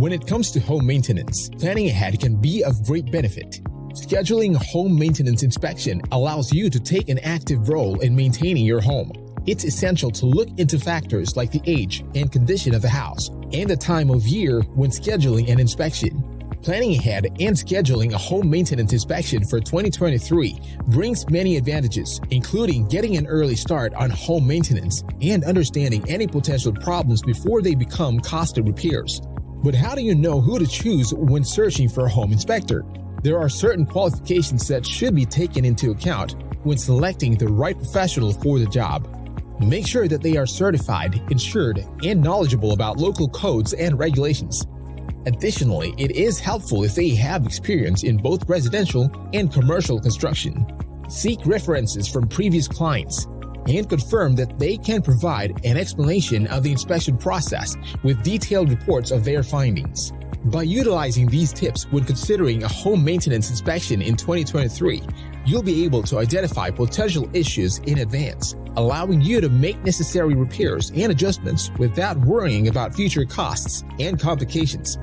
When it comes to home maintenance, planning ahead can be of great benefit. Scheduling a home maintenance inspection allows you to take an active role in maintaining your home. It's essential to look into factors like the age and condition of the house and the time of year when scheduling an inspection. Planning ahead and scheduling a home maintenance inspection for 2023 brings many advantages, including getting an early start on home maintenance and understanding any potential problems before they become costly repairs. But how do you know who to choose when searching for a home inspector? There are certain qualifications that should be taken into account when selecting the right professional for the job. Make sure that they are certified, insured, and knowledgeable about local codes and regulations. Additionally, it is helpful if they have experience in both residential and commercial construction. Seek references from previous clients and confirm that they can provide an explanation of the inspection process with detailed reports of their findings. By utilizing these tips when considering a home maintenance inspection in 2023, you'll be able to identify potential issues in advance, allowing you to make necessary repairs and adjustments without worrying about future costs and complications.